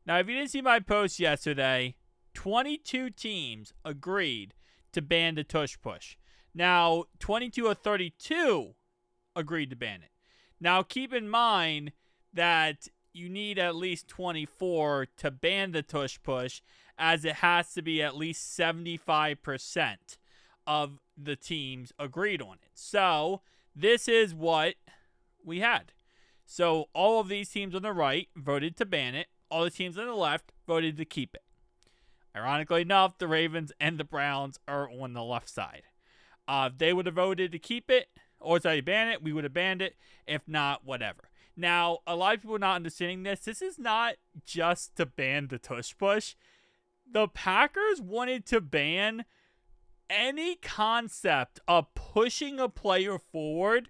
Now, if you didn't see my post yesterday, 22 teams agreed to ban the tush push. Now, 22 of 32 agreed to ban it. Now, keep in mind that you need at least 24 to ban the tush push, as it has to be at least 75% of the teams agreed on it. So, this is what we had. So, all of these teams on the right voted to ban it. All the teams on the left voted to keep it. Ironically enough, the Ravens and the Browns are on the left side. If they would have voted to keep it, or ban it, we would have banned it. If not, whatever. Now, a lot of people are not understanding this. This is not just to ban the tush push. The Packers wanted to ban any concept of pushing a player forward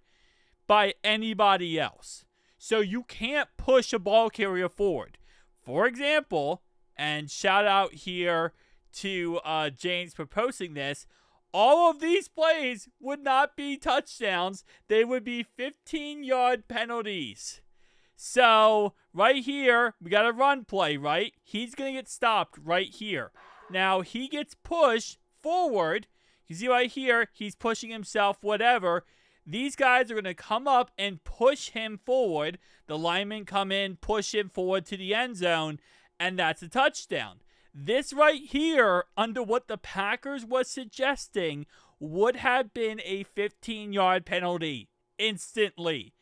by anybody else. So you can't push a ball carrier forward. For example, and shout out here to James for posting this, all of these plays would not be touchdowns. They would be 15-yard penalties. So, right here, we got a run play, right? He's going to get stopped right here. Now, he gets pushed forward. You see right here, he's pushing himself, whatever. These guys are going to come up and push him forward. The linemen come in, push him forward to the end zone, and that's a touchdown. This right here, under what the Packers was suggesting, would have been a 15-yard penalty instantly.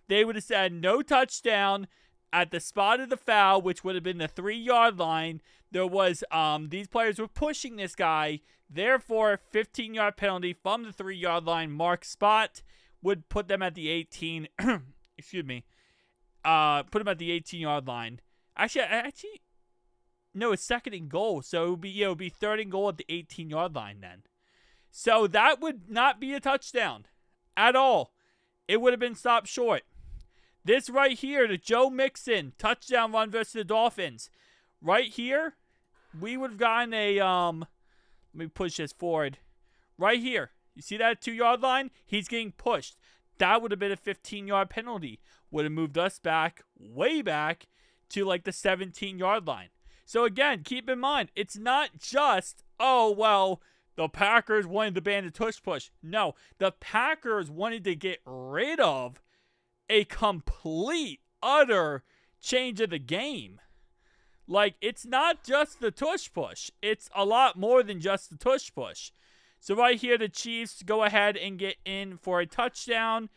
They would have said no touchdown at the spot of the foul, which would have been the 3-yard line. There was, these players were pushing this guy. Therefore, 15-yard penalty from the 3-yard line mark spot would put them at the 18, excuse me, put them at the 18-yard line. Actually, no, it's second and goal. So it would be third and goal at the 18-yard line then. So that would not be a touchdown at all. It would have been stopped short. This right here, the Joe Mixon touchdown run versus the Dolphins. Right here, we would have gotten a, let me push this forward. Right here. You see that 2-yard line? He's getting pushed. That would have been a 15-yard penalty. Would have moved us back, way back, to like the 17-yard line. So again, keep in mind, it's not just, oh, well, the Packers wanted to ban the tush push. No, the Packers wanted to get rid of a complete, utter change of the game. Like, it's not just the tush push. It's a lot more than just the tush push. So right here, the Chiefs go ahead and get in for a touchdown.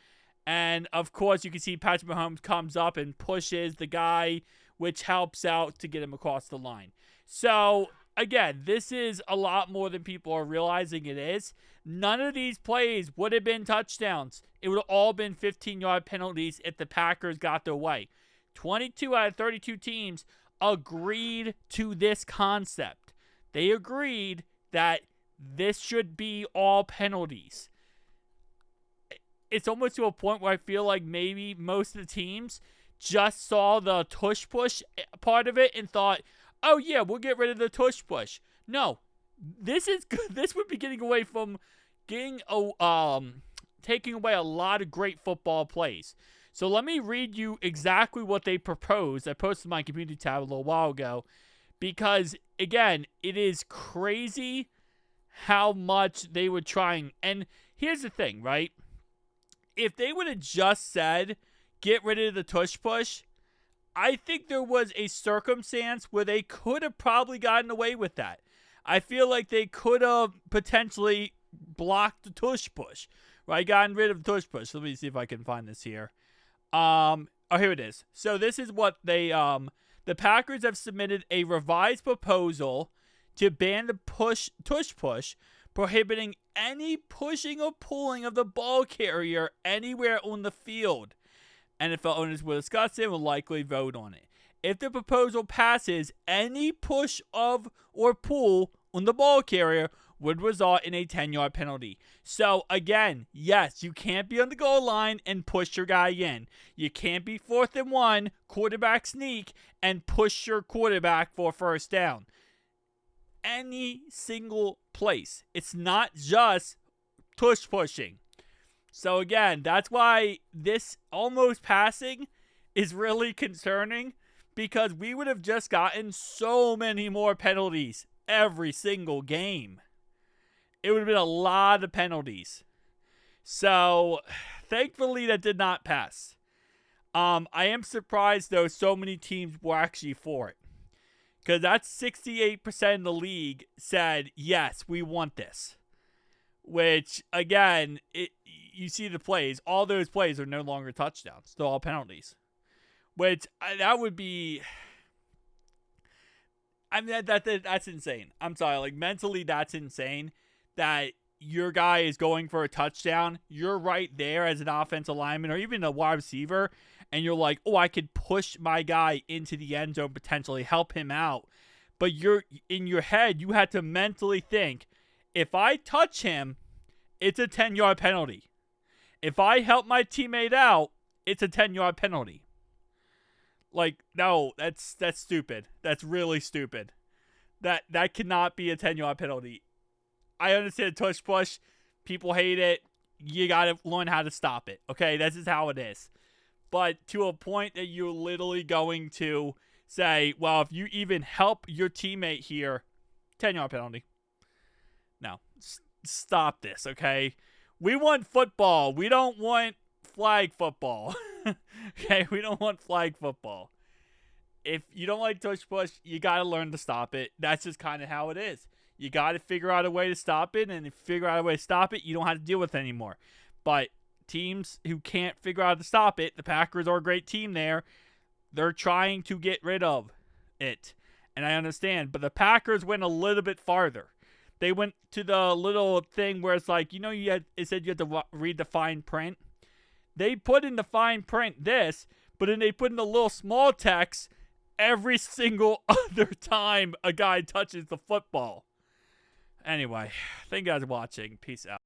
And, of course, you can see Patrick Mahomes comes up and pushes the guy, which helps out to get him across the line. So, again, this is a lot more than people are realizing it is. None of these plays would have been touchdowns. It would have all been 15-yard penalties if the Packers got their way. 22 out of 32 teams agreed to this concept. They agreed that this should be all penalties. It's almost to a point where I feel like maybe most of the teams just saw the tush push part of it and thought, oh yeah, we'll get rid of the tush push. No, this is good. This would be taking away a lot of great football plays. So let me read you exactly what they proposed. I posted my community tab a little while ago because, again, it is crazy how much they were trying. And here's the thing, right? If they would have just said, get rid of the tush push, I think there was a circumstance where they could have probably gotten away with that. I feel like they could have potentially blocked the tush push, right? Gotten rid of the tush push. Let me see if I can find this here. Here it is. So this is what they, the Packers have submitted a revised proposal to ban the tush push, prohibiting any pushing or pulling of the ball carrier anywhere on the field. NFL owners will discuss it and will likely vote on it. If the proposal passes, any push of or pull on the ball carrier would result in a 10-yard penalty. So, again, yes, you can't be on the goal line and push your guy in. You can't be 4th and 1, quarterback sneak, and push your quarterback for first down. Any single place. It's not just tush pushing. So again, that's why this almost passing is really concerning, because we would have just gotten so many more penalties every single game. It would have been a lot of penalties. So, thankfully, that did not pass. I am surprised, though, so many teams were actually for it. Because that's 68% of the league said, yes, we want this. Which, again, you see the plays. All those plays are no longer touchdowns. They're all penalties. Which, that would be... I mean, that's insane. I'm sorry. Like, mentally, that's insane. That your guy is going for a touchdown. You're right there as an offensive lineman or even a wide receiver. And you're like, oh, I could push my guy into the end zone, potentially help him out. But you're in your head, you had to mentally think, if I touch him, it's a 10-yard penalty. If I help my teammate out, it's a 10-yard penalty. Like, no, that's stupid. That's really stupid. That cannot be a 10-yard penalty. I understand tush push. People hate it. You got to learn how to stop it. Okay, this is how it is. But to a point that you're literally going to say, well, if you even help your teammate here, 10-yard penalty. No, stop this, okay? We want football. We don't want flag football. Okay, we don't want flag football. If you don't like tush push, you got to learn to stop it. That's just kind of how it is. You got to figure out a way to stop it, and if you figure out a way to stop it, you don't have to deal with it anymore. But teams who can't figure out how to stop it, the Packers are a great team there. They're trying to get rid of it. And I understand. But the Packers went a little bit farther. They went to the little thing where it's like, you know, it said you had to read the fine print. They put in the fine print this, but then they put in the little small text every single other time a guy touches the football. Anyway, thank you guys for watching. Peace out.